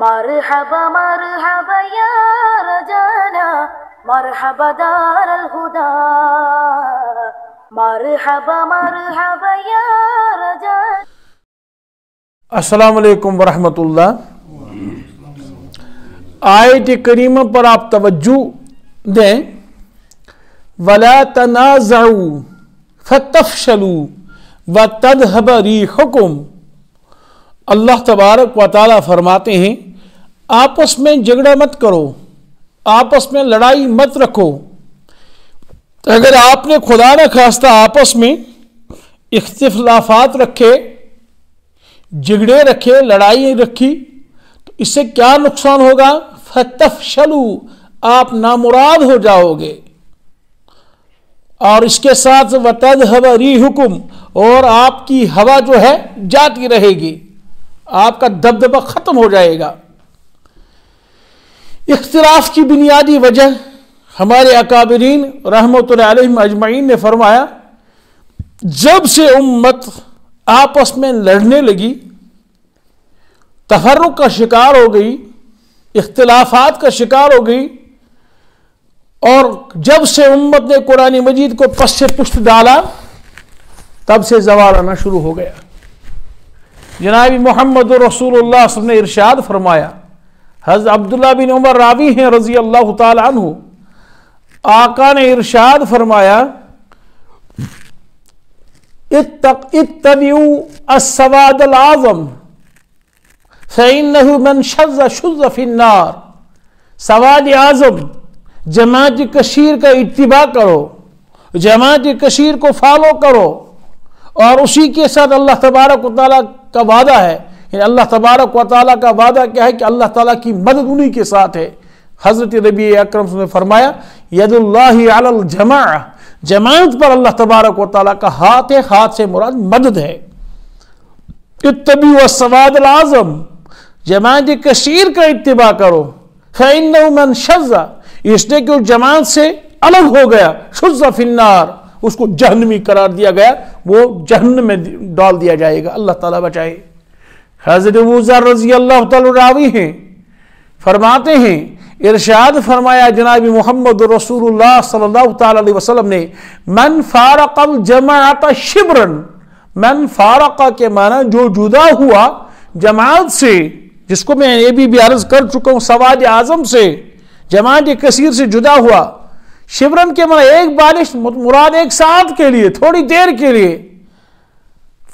مرحبا مرحبا یا رجانا مرحبا دار الہدا مرحبا مرحبا یا رجانا. السلام علیکم ورحمۃ اللہ. آیت کریمہ پر آپ توجہ دیں. وَلَا تَنَازَعُوا فَتَفْشَلُوا وَتَذْهَبَ رِيحُكُمْ. اللہ تبارک و تعالیٰ فرماتے ہیں آپس میں جھگڑا مت کرو، آپس میں لڑائی مت رکھو. اگر آپ نے خدا نہ خواستہ آپس میں اختلافات رکھے، جھگڑے رکھے، لڑائی رکھی تو اس سے کیا نقصان ہوگا؟ فتفشلوا، آپ نامراد ہو جاؤ گے. اور اس کے ساتھ وتذهب ريحكم، اور آپ کی ہوا جو ہے جاتی رہے گی، آپ کا دبدبہ ختم ہو جائے گا. اختلاف کی بنیادی وجہ ہمارے اکابرین رحمۃ اللہ علیہم اجمعین نے فرمایا جب سے امت آپس میں لڑنے لگی، تفرق کا شکار ہو گئی، اختلافات کا شکار ہو گئی، اور جب سے امت نے قرآن مجید کو پس سے پشت ڈالا تب سے زوال آنا شروع ہو گیا. جناب محمد رسول اللہ صلی اللہ علیہ وسلم نے ارشاد فرمایا، حضرت عبداللہ بن عمر راوی ہیں رضی اللہ تعالی عنہ، آقا نے ارشاد فرمایا اتبعوا السواد العظم فإنه من شذ شذ في النار. سواد اعظم جماعت کثیر کا اتباع کرو، جماعت کثیر کو فالو کرو، اور اسی کے ساتھ اللہ تبارک و تعالیٰ کا وعدہ ہے. یعنی اللہ تبارک و تعالیٰ کا وعدہ کیا ہے کہ اللہ تعالیٰ کی مدد انہی کے ساتھ ہے. حضرت نبی اکرم صلی اللہ علیہ وسلم نے فرمایا ید اللہ علی الجماع، جماعت پر اللہ تبارک و تعالیٰ کا ہاتھ ہے، ہاتھ سے مراد مدد ہے. اتبعوا السواد العظم، جماعت کثیر کا اتباع کرو. فإنه من شذ، اس نے کہ جماعت سے الگ ہو گیا، شذ فی النار، اس کو جہنمی قرار دیا گیا، وہ جہنم میں ڈال دیا جائے گا. اللہ تعالیٰ بچائے. حضرت ابو ذر رضی اللہ تعالیٰ راوی ہیں، فرماتے ہیں ارشاد فرمایا جناب محمد رسول اللہ صلی اللہ تعالیٰ علیہ وسلم نے من فارق الجماعت شبرا، من فارق کے معنی جو جدا ہوا جماعت سے، جس کو میں یہ بھی عرض کر چکا ہوں، سواد اعظم سے، جماعت کثیر سے جدا ہوا. شبرن کے معنی ایک بالش، مراد ایک ساتھ کے لیے، تھوڑی دیر کے لیے.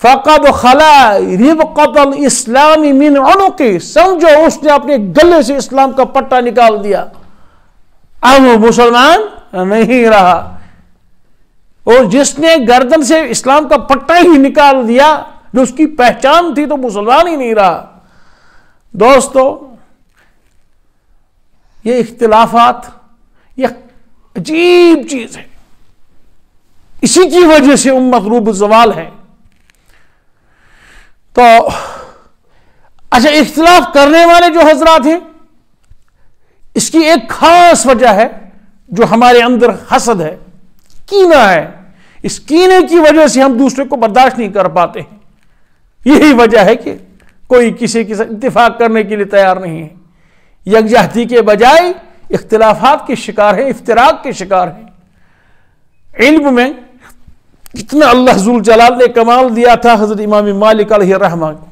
فقد خلا ربقۃ الاسلام من عنقہ، سمجھو اس نے اپنے گلے سے اسلام کا پٹا نکال دیا، اب وہ مسلمان نہیں رہا. اور جس نے گردن سے اسلام کا پٹا ہی نکال دیا جو اس کی پہچان تھی تو مسلمان ہی نہیں رہا. دوستو، یہ اختلافات یہ عجیب چیز ہے، اسی کی وجہ سے امت روب زوال ہے. تو اچھا، اختلاف کرنے والے جو حضرات ہیں، اس کی ایک خاص وجہ ہے جو ہمارے اندر حسد ہے، کینہ ہے. اس کینے کی وجہ سے ہم دوسرے کو برداشت نہیں کر پاتے ہیں. یہی وجہ ہے کہ کوئی کسی کے ساتھ اتفاق کرنے کے لیے تیار نہیں ہے. یکجہتی کے بجائے اختلافات کے شکار ہیں، افتراق کے شکار ہیں. علم میں کتنا اللہ ذوالجلال نے کمال دیا تھا حضرت امام مالک علیہ الرحمہ کو.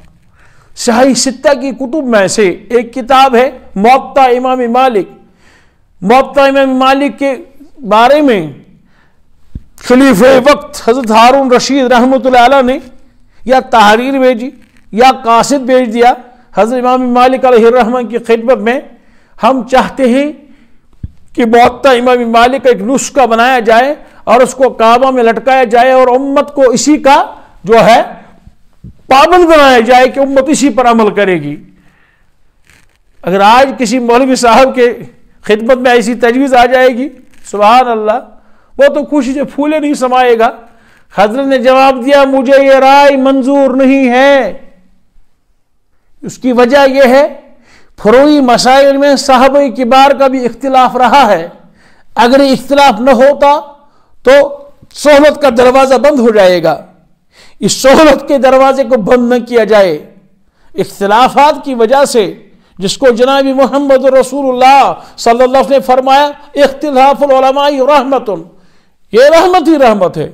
صحیح ستہ کی کتب میں سے ایک کتاب ہے موطا امام مالک. موطا امام مالک کے بارے میں خلیفہ وقت حضرت ہارون رشید رحمۃ اللہ علیہ نے یا تحریر بھیجی یا قاصد بھیج دیا حضرت امام مالک علیہ الرحمہ کی خدمت میں. ہم چاہتے ہیں کہ موطا امام مالک کا ایک نسخہ بنایا جائے اور اس کو کعبہ میں لٹکایا جائے اور امت کو اسی کا جو ہے پابند بنایا جائے کہ امت اسی پر عمل کرے گی. اگر آج کسی مولوی صاحب کے خدمت میں ایسی تجویز آ جائے گی، سبحان اللہ، وہ تو خوشی سے پھولے نہیں سمائے گا. حضرت نے جواب دیا مجھے یہ رائے منظور نہیں ہے. اس کی وجہ یہ ہے فروعی مسائل میں صحابہ کبار کا بھی اختلاف رہا ہے. اگر اختلاف نہ ہوتا تو صحبت کا دروازہ بند ہو جائے گا. اس صحبت کے دروازے کو بند نہ کیا جائے، اختلافات کی وجہ سے جس کو جناب محمد رسول اللہ صلی اللہ علیہ وسلم نے فرمایا اختلاف العلماء رحمتن، یہ رحمت ہی رحمت ہے۔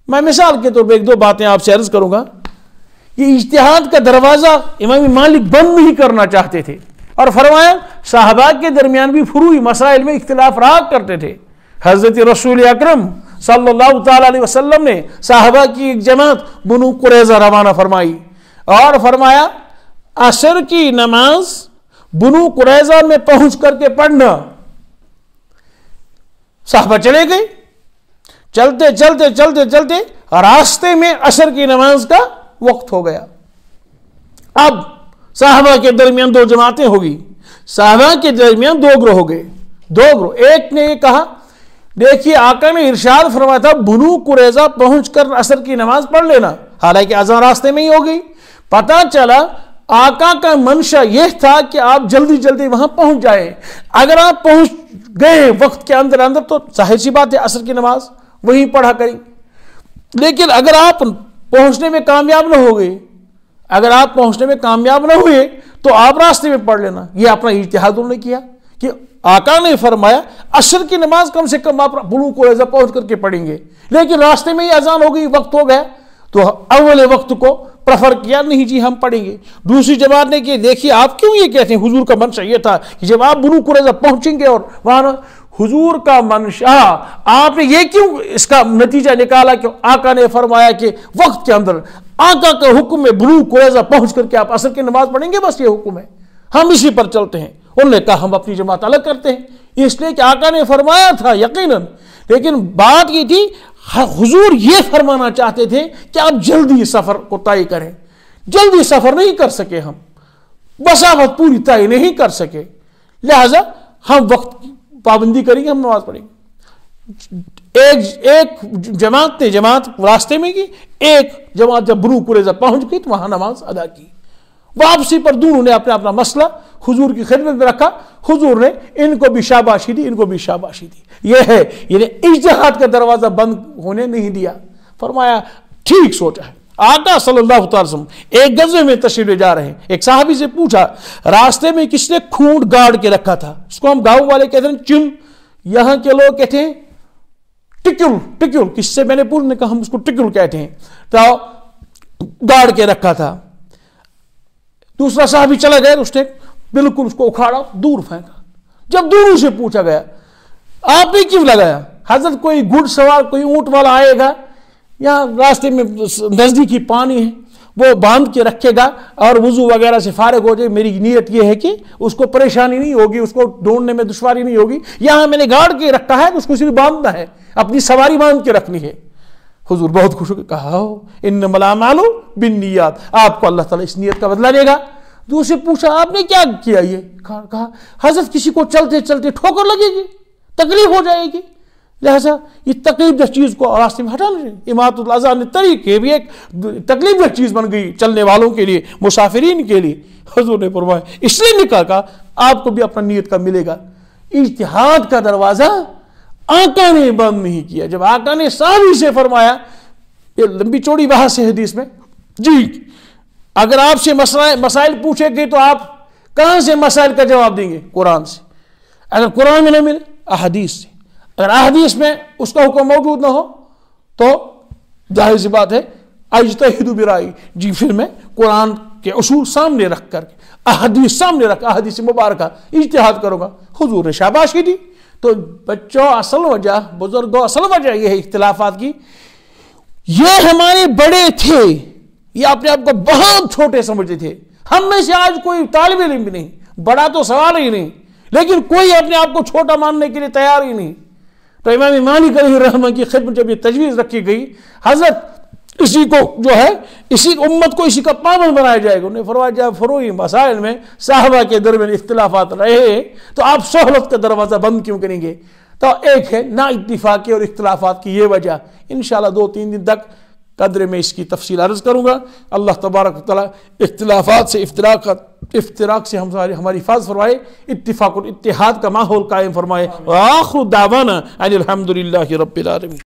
میں مثال کے طور پہ ایک دو باتیں آپ سے عرض کروں گا۔ یہ اجتہاد کا دروازہ امام مالک بند نہیں کرنا چاہتے تھے، اور فرمایا صحابہ کے درمیان بھی فروعی مسائل میں اختلاف رہا کرتے تھے۔ حضرت رسول اکرم صلی اللہ تعالی علیہ وسلم نے صحابہ کی ایک جماعت بنو قریظہ روانہ فرمائی اور فرمایا عصر کی نماز بنو قریظہ میں پہنچ کر کے پڑھنا۔ صحابہ چلے گئے، چلتے چلتے چلتے چلتے راستے میں عصر کی نماز کا وقت ہو گیا۔ اب صحابہ کے درمیان دو جماعتیں ہو گئی، صحابہ کے درمیان دو گروہ ہو گئے، دو گروہ۔ ایک نے یہ کہا دیکھیے آقا نے ارشاد فرمایا تھا بنو قریظہ پہنچ کر عصر کی نماز پڑھ لینا، حالانکہ اذان راستے میں ہی ہو گئی۔ پتہ چلا آقا کا منشا یہ تھا کہ آپ جلدی جلدی وہاں پہنچ جائیں، اگر آپ پہنچ گئے وقت کے اندر اندر تو ظاہر سی بات ہے عصر کی نماز وہیں پڑھا کریں، لیکن اگر آپ پہنچنے میں کامیاب نہ ہو گئے، اگر آپ پہنچنے میں کامیاب نہ ہوئے تو آپ راستے میں پڑھ لینا۔ یہ اپنا اجتہاد انہوں نے کیا کہ آقا نے فرمایا عصر کی نماز کم سے کم آپ بنو قریظہ پہنچ کر کے پڑھیں گے، لیکن راستے میں ہی اذان ہو گئی، وقت ہو گیا، تو اول وقت کو پریفر کیا نہیں جی ہم پڑھیں گے۔ دوسری جماعت نے کہ دیکھیے آپ کیوں یہ کہتے ہیں، حضور کا منشا یہ تھا کہ جب آپ بنو قریظہ پہنچیں گے اور وہاں حضور کا منشا، آپ نے یہ کیوں اس کا نتیجہ نکالا کہ آقا نے فرمایا کہ وقت کے اندر آقا کا حکم ہے بنو قریظہ پہنچ کر کے آپ عصر کی نماز پڑھیں گے، بس یہ حکم ہے، ہم اسی پر چلتے ہیں۔ انہوں نے کہا ہم اپنی جماعت الگ کرتے ہیں، اس لیے کہ آقا نے فرمایا تھا یقیناً، لیکن بات یہ تھی حضور یہ فرمانا چاہتے تھے کہ آپ جلدی سفر کو طے کریں، جلدی سفر نہیں کر سکے، ہم مسافت پوری طے نہیں کر سکے، لہذا ہم وقت کی پابندی کریں گے، ہم نماز پڑھیں گے۔ ایک جماعت نے جماعت راستے میں کی، ایک جماعت جب بنو قریظہ پہنچ گئی تو وہاں نماز ادا کی۔ واپسی پر دونوں نے اپنا مسئلہ حضور کی خدمت میں رکھا، حضور نے ان کو بھی شاباشی دی، ان کو بھی شاباشی دی۔ یہ ہے یعنی اجتہاد کا دروازہ بند ہونے نہیں دیا، فرمایا ٹھیک سوچا ہے۔ آقا صلی اللہ تعالی وسلم ایک غزوے میں تشریف لے جا رہے ہیں، ایک صحابی سے پوچھا راستے میں کس نے کھونٹ گاڑ کے رکھا تھا، اس کو ہم گاؤں والے کہتے ہیں چل، یہاں کے لوگ کہتے ہیں ٹکل، کس سے میں نے پوچھنے کہا ہم اس کو ٹکل کہتے ہیں، تو گاڑ کے رکھا تھا۔ دوسرا صحابی چلا گیا، اس نے بالکل اس کو اکھاڑا، دور پھینکا۔ جب دونوں سے پوچھا گیا آپ نے کیوں لگایا، حضرت کوئی گھڑ سوار کوئی اونٹ والا آئے گا، یہاں راستے میں نزدیکی پانی ہے، وہ باندھ کے رکھے گا اور وضو وغیرہ سے فارغ ہو جائے، میری نیت یہ ہے کہ اس کو پریشانی نہیں ہوگی، اس کو ڈھونڈنے میں دشواری نہیں ہوگی، یہاں میں نے گاڑ کے رکھا ہے تو اس کو صرف باندھنا ہے، اپنی سواری باندھ کے رکھنی ہے۔ حضور بہت خوش ہو کے کہا انما الاعمال بالنیات، آپ کو اللہ تعالیٰ اس نیت کا بدلہ دے گا۔ دوسرے پوچھا آپ نے کیا کیا، یہ کہا حضرت کسی کو چلتے چلتے ٹھوکر لگے گی، تکلیف ہو جائے گی، لہذا یہ تکلیف دہ چیز کو راستے میں ہٹانا چاہیے۔ اماطۃ الاذى عن الطریق یہ بھی ایک تکلیف دہ چیز بن گئی چلنے والوں کے لیے، مسافرین کے لیے۔ حضور نے فرمایا اس لیے نکاح کا آپ کو بھی اپنا نیت کا ملے گا۔ اجتہاد کا دروازہ آقا نے بند نہیں کیا۔ جب آقا نے صحابی سے فرمایا، یہ لمبی چوڑی بحث ہے حدیث میں، جی اگر آپ سے مسائل پوچھے گئے تو آپ کہاں سے مسائل کا جواب دیں گے؟ قرآن سے، اگر قرآن میں نہ ملے احادیث سے، اگر احادیث میں اس کا حکم موجود نہ ہو تو ظاہر سی بات ہے اجتہد برائی، جی پھر میں قرآن کے اصول سامنے رکھ کر احادیث سامنے رکھ احادیث مبارکہ اجتہاد کروں گا۔ حضور نے شاباشی دی۔ تو بچوں اصل وجہ، بزرگوں اصل وجہ یہ ہے اختلافات کی، یہ ہمارے بڑے تھے، یہ اپنے آپ کو بہت چھوٹے سمجھتے تھے۔ ہم میں سے آج کوئی طالب علم بھی نہیں، بڑا تو سوال ہی نہیں، لیکن کوئی اپنے آپ کو چھوٹا ماننے کے لیے تیار ہی نہیں۔ تو امام مالک علیہ الرحمہ کی خدمت جب یہ تجویز رکھی گئی، حضرت اسی کو جو ہے اسی امت کو اسی کا پابند بنایا جائے گا، انہیں فرمایا جائے فروعی مسائل میں صحابہ کے درمیان اختلافات رہے تو آپ سہولت کا دروازہ بند کیوں کریں گے؟ تو ایک ہے نا اتفاقی اور اختلافات کی یہ وجہ، انشاءاللہ 2-3 دن تک قدر میں اس کی تفصیل عرض کروں گا۔ اللہ تبارک و تعالیٰ اختلافات سے افتراق سے ہماری حفاظت فرمائے، اتفاق اور اتحاد کا ماحول قائم فرمائے۔ وآخر دعوانا ان الحمدللہ رب العالمین۔